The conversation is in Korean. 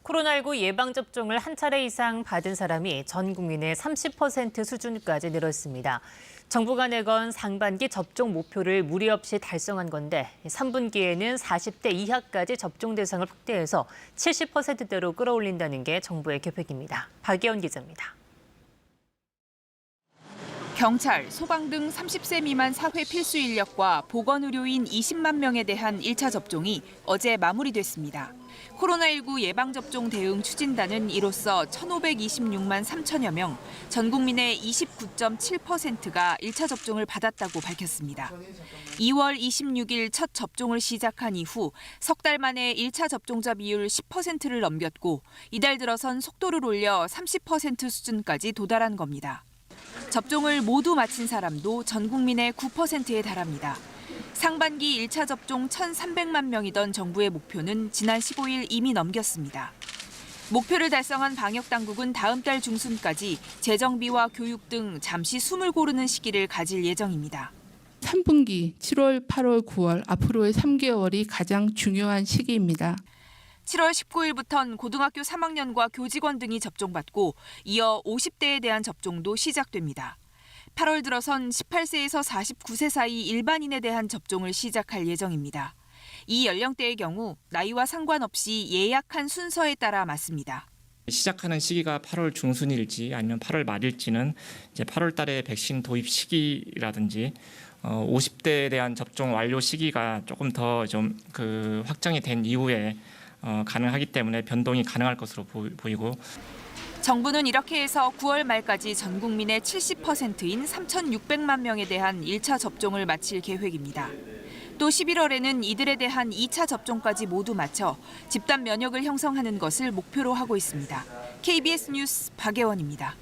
코로나19 예방접종을 한 차례 이상 받은 사람이 전 국민의 30% 수준까지 늘었습니다. 정부가 내건 상반기 접종 목표를 무리 없이 달성한 건데 3분기에는 40대 이하까지 접종 대상을 확대해서 70%대로 끌어올린다는 게 정부의 계획입니다. 박예원 기자입니다. 경찰, 소방 등 30세 미만 사회 필수 인력과 보건의료인 20만 명에 대한 1차 접종이 어제 마무리됐습니다. 코로나19 예방접종 대응 추진단은 이로써 1,526만 3천여 명, 전 국민의 29.7%가 1차 접종을 받았다고 밝혔습니다. 2월 26일 첫 접종을 시작한 이후 석 달 만에 1차 접종자 비율 10%를 넘겼고 이달 들어선 속도를 올려 30% 수준까지 도달한 겁니다. 접종을 모두 마친 사람도 전 국민의 9%에 달합니다. 상반기 1차 접종 1,300만 명이던 정부의 목표는 지난 15일 이미 넘겼습니다. 목표를 달성한 방역당국은 다음 달 중순까지 재정비와 교육 등 잠시 숨을 고르는 시기를 가질 예정입니다. 3분기 7월, 8월, 9월 앞으로의 3개월이 가장 중요한 시기입니다. 7월 19일부터는 고등학교 3학년과 교직원 등이 접종받고 이어 50대에 대한 접종도 시작됩니다. 8월 들어선 18세에서 49세 사이 일반인에 대한 접종을 시작할 예정입니다. 이 연령대의 경우 나이와 상관없이 예약한 순서에 따라 맞습니다. 시작하는 시기가 8월 중순일지 아니면 8월 말일지는 이제 8월 달에 백신 도입 시기라든지 50대에 대한 접종 완료 시기가 조금 더 좀 확정이 된 이후에 가능하기 때문에 변동이 가능할 것으로 보이고 정부는 이렇게 해서 9월 말까지 전 국민의 70%인 3,600만 명에 대한 1차 접종을 마칠 계획입니다. 또 11월에는 이들에 대한 2차 접종까지 모두 마쳐 집단 면역을 형성하는 것을 목표로 하고 있습니다. KBS 뉴스 박예원입니다.